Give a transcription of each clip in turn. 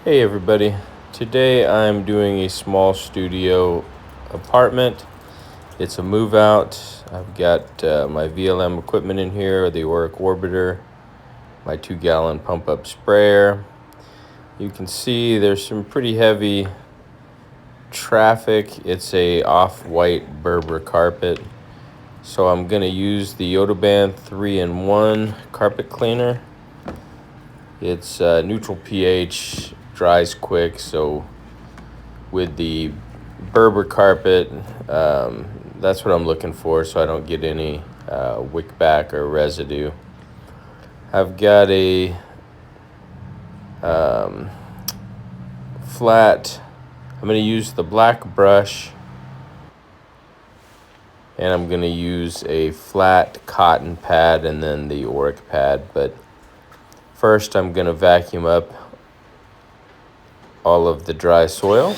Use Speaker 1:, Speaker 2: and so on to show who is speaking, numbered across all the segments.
Speaker 1: Hey everybody, today I'm doing a small studio apartment. It's a move out. I've got my VLM equipment in here, the Auric Orbiter, my 2-gallon pump up sprayer. You can see there's some pretty heavy traffic. It's a off-white Berber carpet. So I'm gonna use the Yodoban 3-in-1 carpet cleaner. It's neutral pH, dries quick, so with the Berber carpet, that's what I'm looking for so I don't get any wick back or residue. I've got a flat, I'm going to use the black brush, and I'm going to use a flat cotton pad and then the Auric pad. But first I'm going to vacuum up all of the dry soil.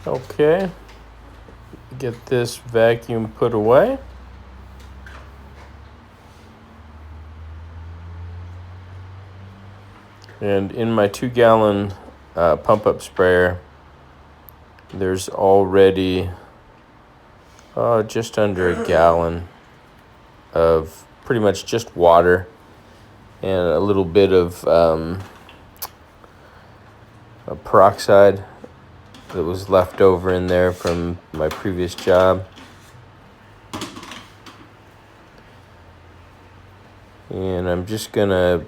Speaker 1: Okay, get this vacuum put away. And in my 2-gallon pump-up sprayer, there's already just under a gallon of pretty much just water and a little bit of a peroxide that was left over in there from my previous job. And I'm just gonna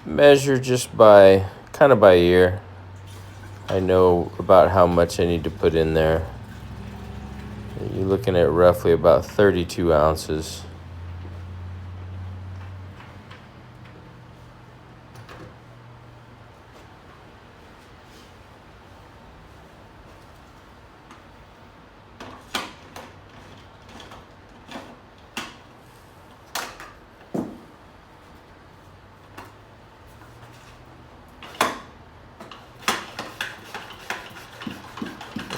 Speaker 1: measure just by kind of by ear. I know about how much I need to put in there. You're looking at roughly about 32 ounces.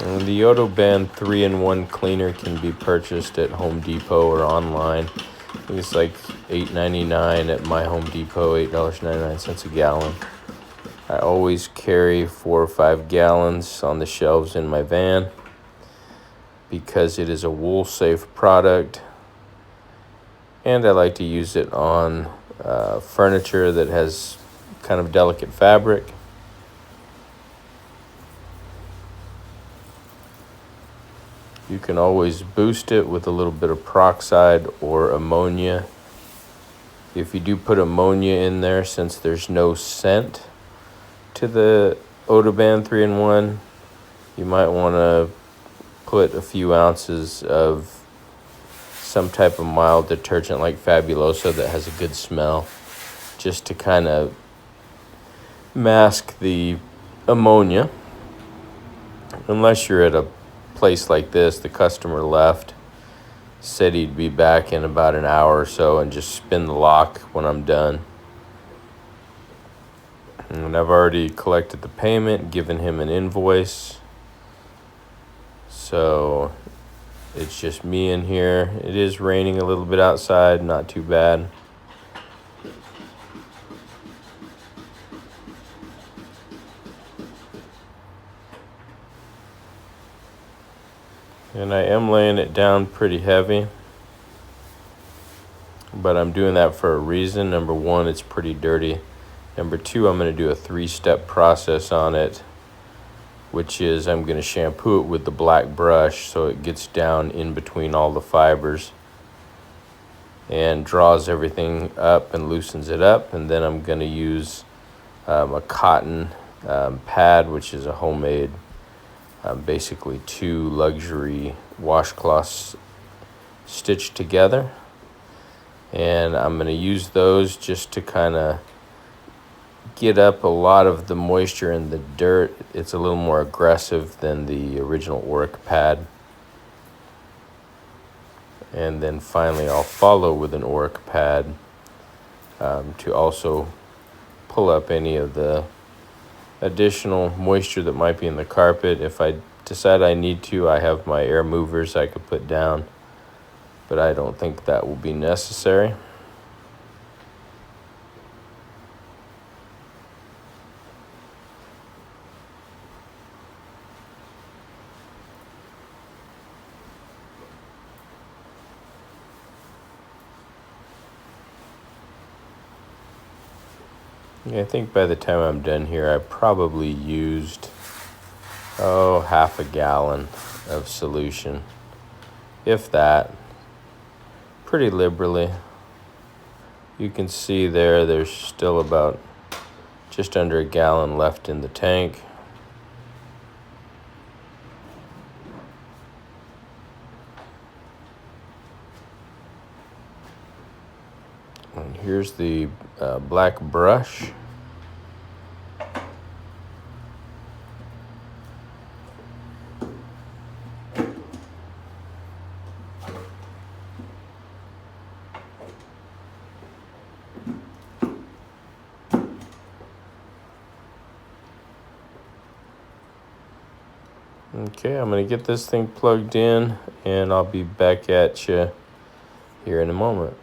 Speaker 1: And the Otoband 3-in-1 cleaner can be purchased at Home Depot or online. I think it's like $8.99 at my Home Depot, $8.99 a gallon. I always carry 4 or 5 gallons on the shelves in my van because it is a wool-safe product, and I like to use it on furniture that has kind of delicate fabric. You can always boost it with a little bit of peroxide or ammonia. If you do put ammonia in there, since there's no scent to the Otoband 3-in-1, you might want to put a few ounces of some type of mild detergent like Fabuloso that has a good smell, just to kind of mask the ammonia. Unless you're at a place like this, the customer left, said he'd be back in about an hour or so, and just spin the lock when I'm done. And I've already collected the payment, given him an invoice. So it's just me in here. It is raining a little bit outside, not too bad. And I am laying it down pretty heavy, but I'm doing that for a reason. Number one, it's pretty dirty. Number two, I'm going to do a 3-step process on it, which is I'm going to shampoo it with the black brush so it gets down in between all the fibers and draws everything up and loosens it up. And then I'm going to use a cotton pad, which is a homemade, basically 2 luxury washcloths stitched together. And I'm going to use those just to kind of get up a lot of the moisture in the dirt. It's a little more aggressive than the original Oric pad. And then finally I'll follow with an Oric pad to also pull up any of the additional moisture that might be in the carpet. If I decide I need to, I have my air movers I could put down, but I don't think that will be necessary. I think by the time I'm done here, I probably used, half a gallon of solution, if that, pretty liberally. You can see there's still about just under a gallon left in the tank. And here's the black brush. Okay, I'm gonna get this thing plugged in and I'll be back at you here in a moment.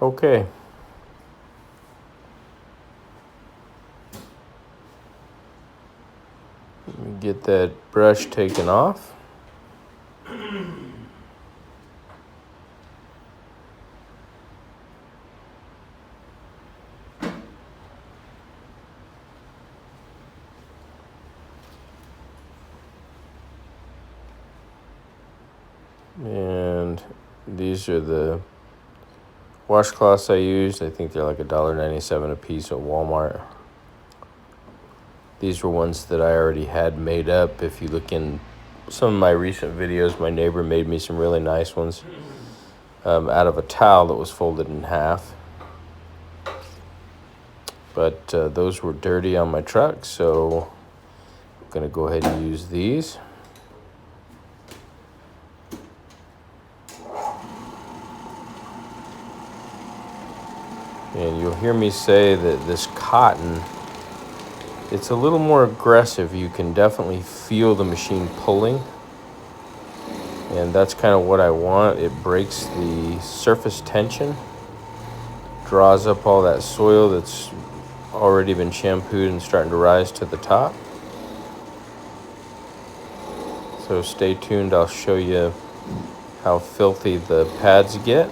Speaker 1: Okay. Let me get that brush taken off. And these are the washcloths I used. I think they're like $1.97 a piece at Walmart. These were ones that I already had made up. If you look in some of my recent videos, my neighbor made me some really nice ones out of a towel that was folded in half. But those were dirty on my truck, so I'm going to go ahead and use these. And you'll hear me say that this cotton, it's a little more aggressive. You can definitely feel the machine pulling. And that's kind of what I want. It breaks the surface tension, draws up all that soil that's already been shampooed and starting to rise to the top. So stay tuned. I'll show you how filthy the pads get.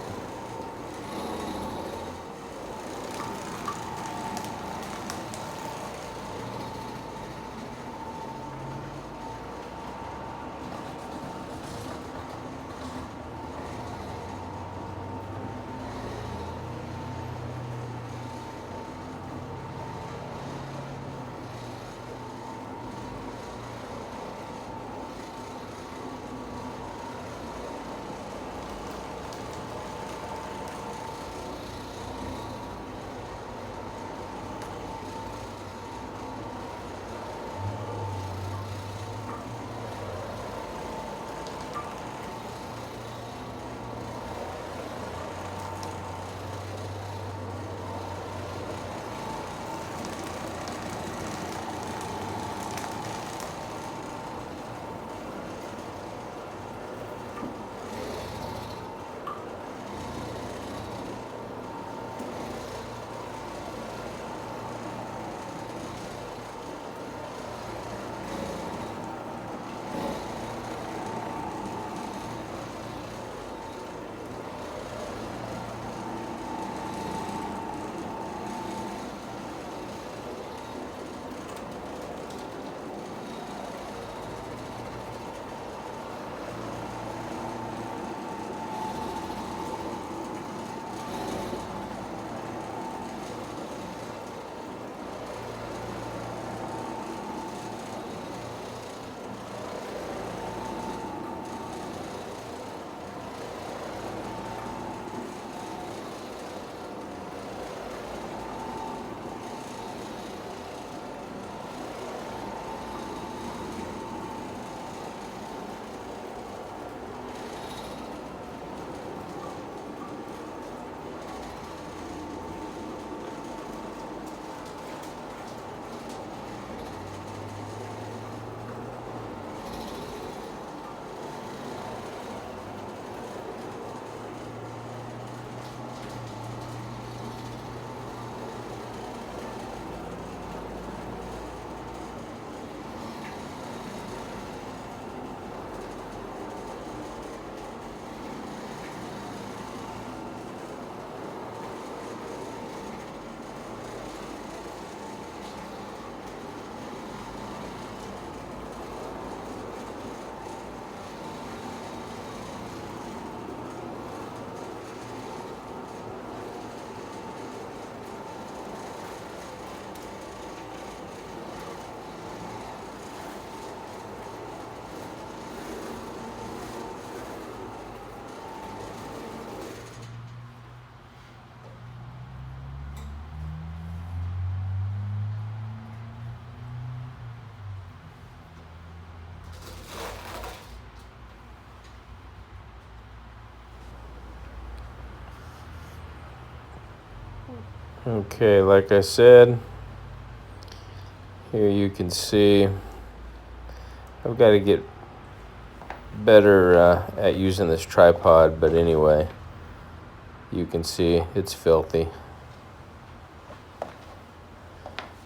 Speaker 1: Okay, like I said, here you can see I've got to get better at using this tripod, but anyway, You can see it's filthy.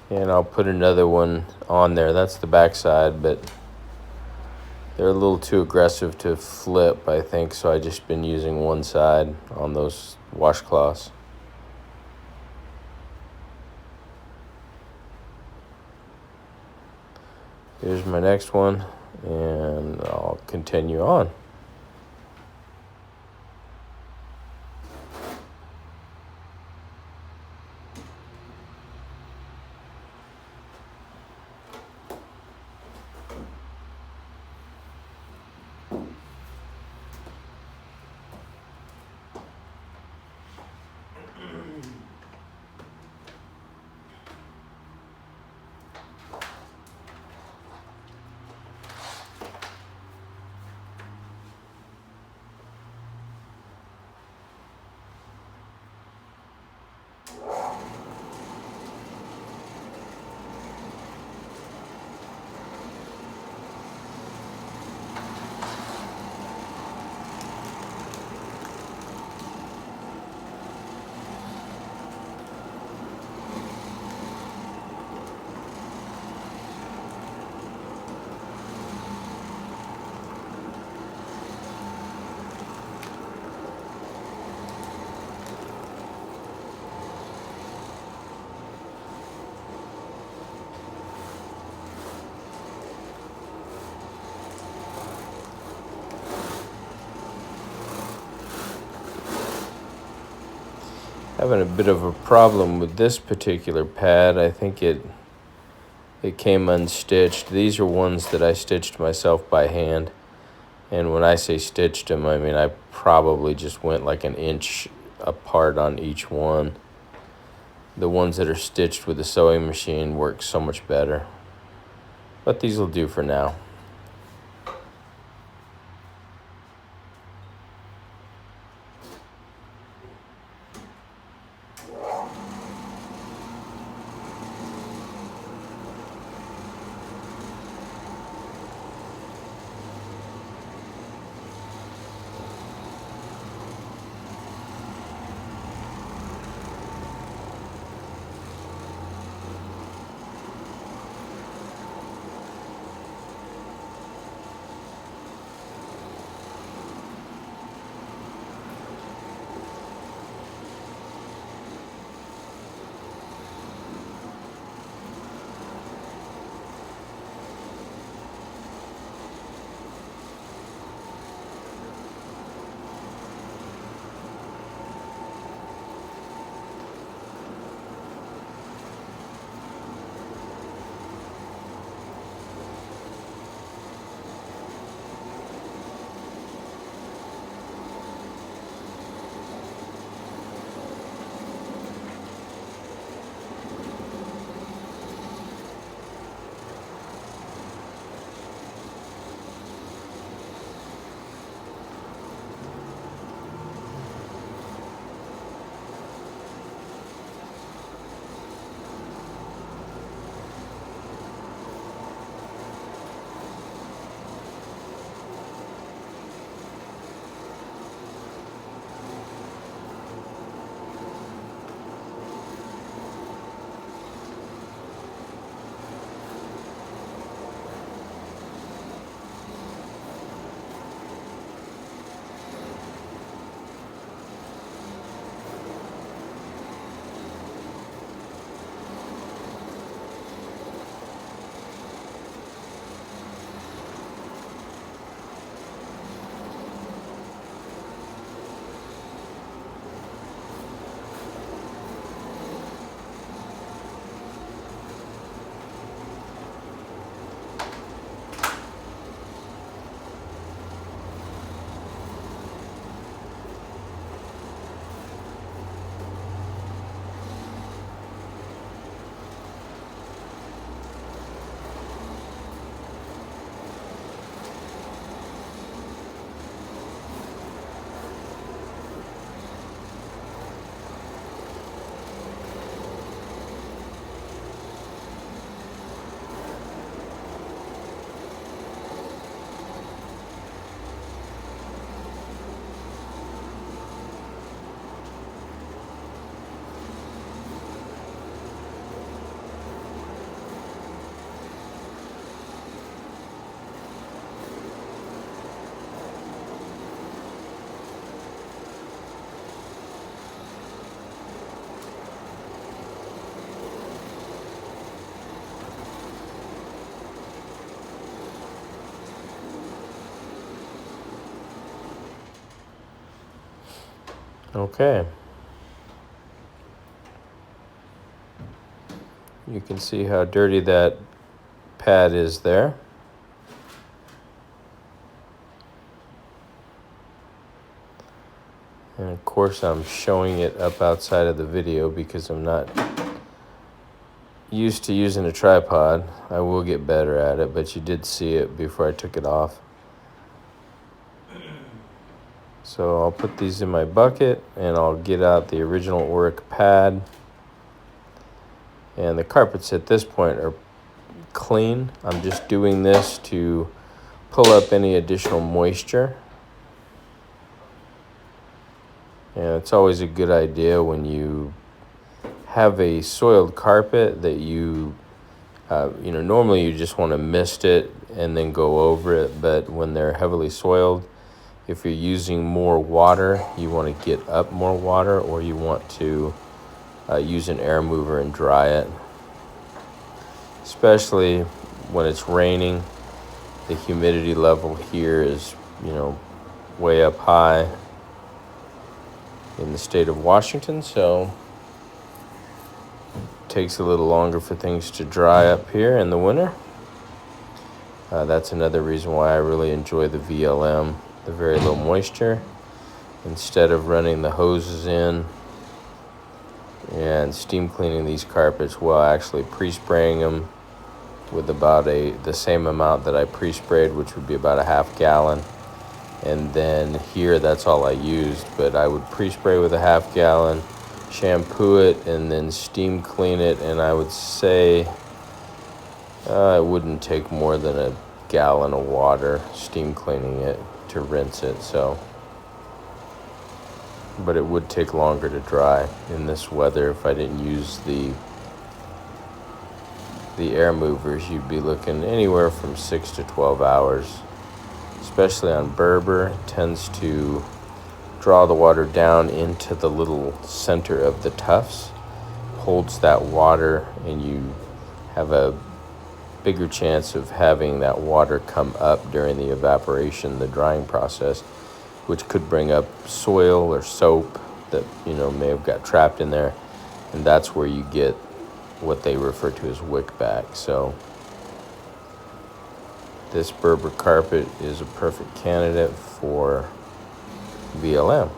Speaker 1: And I'll put another one on there. That's the back side, but they're a little too aggressive to flip, I think, so I just been using one side on those washcloths. Here's my next one, and I'll continue on. Having a bit of a problem with this particular pad. I think it came unstitched. These are ones that I stitched myself by hand. And when I say stitched them, I mean I probably just went like an inch apart on each one. The ones that are stitched with the sewing machine work so much better. But these will do for now. Okay. You can see how dirty that pad is there. And of course I'm showing it up outside of the video because I'm not used to using a tripod. I will get better at it, but you did see it before I took it off. So I'll put these in my bucket and I'll get out the original Oric pad. And the carpets at this point are clean. I'm just doing this to pull up any additional moisture. And it's always a good idea when you have a soiled carpet that you normally you just want to mist it and then go over it. But when they're heavily soiled, if you're using more water, you want to get up more water, or you want to use an air mover and dry it. Especially when it's raining, the humidity level here is, way up high in the state of Washington, so it takes a little longer for things to dry up here in the winter. That's another reason why I really enjoy the VLM, the very low moisture. Instead of running the hoses in and steam cleaning these carpets, well, actually pre-spraying them with about the same amount that I pre-sprayed, which would be about a half gallon. And then here, that's all I used, but I would pre-spray with a half gallon, shampoo it, and then steam clean it. And I would say it wouldn't take more than a gallon of water steam cleaning it to rinse it. But it would take longer to dry in this weather. If I didn't use the air movers, you'd be looking anywhere from 6 to 12 hours. Especially on berber, it tends to draw the water down into the little center of the tufts, holds that water, and you have a bigger chance of having that water come up during the evaporation, the drying process, which could bring up soil or soap that may have got trapped in there, and that's where you get what they refer to as wick back. So this berber carpet is a perfect candidate for VLM.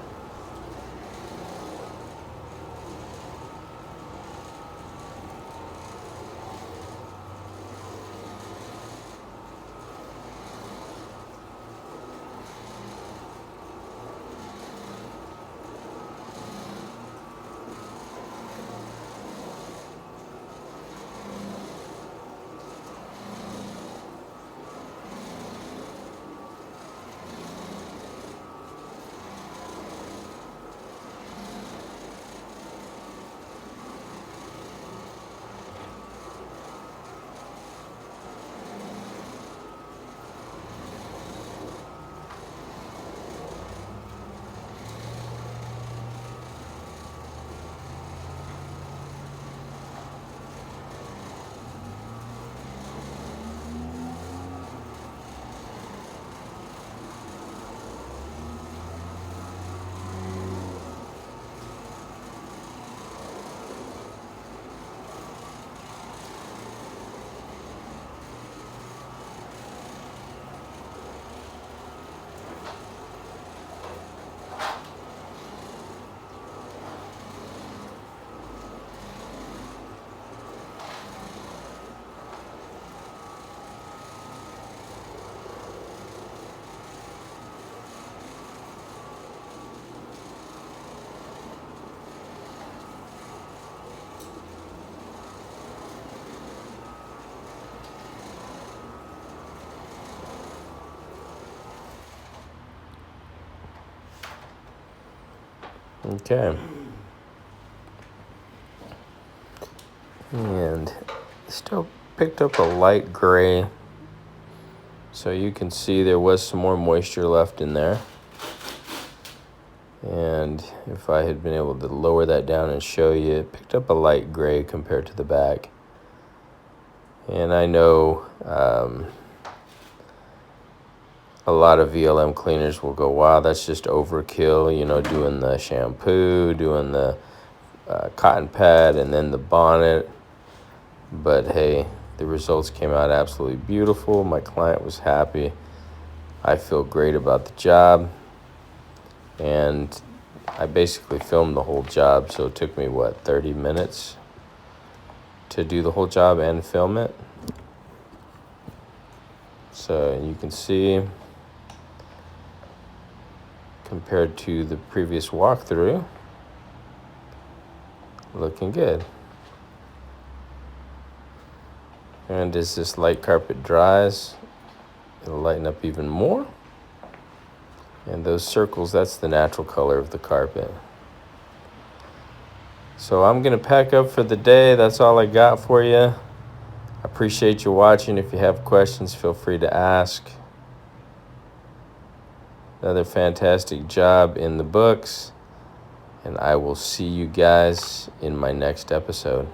Speaker 1: Okay. And still picked up a light gray. So you can see there was some more moisture left in there. And if I had been able to lower that down and show you, it picked up a light gray compared to the back. And I know A lot of VLM cleaners will go, wow, that's just overkill, you know, doing the shampoo, doing the cotton pad, and then the bonnet. But hey, the results came out absolutely beautiful. My client was happy. I feel great about the job. And I basically filmed the whole job, so it took me, 30 minutes to do the whole job and film it. So you can see, compared to the previous walkthrough, looking good. And as this light carpet dries, it'll lighten up even more. And those circles, that's the natural color of the carpet. So I'm going to pack up for the day. That's all I got for you. I appreciate you watching. If you have questions, feel free to ask. Another fantastic job in the books. And I will see you guys in my next episode.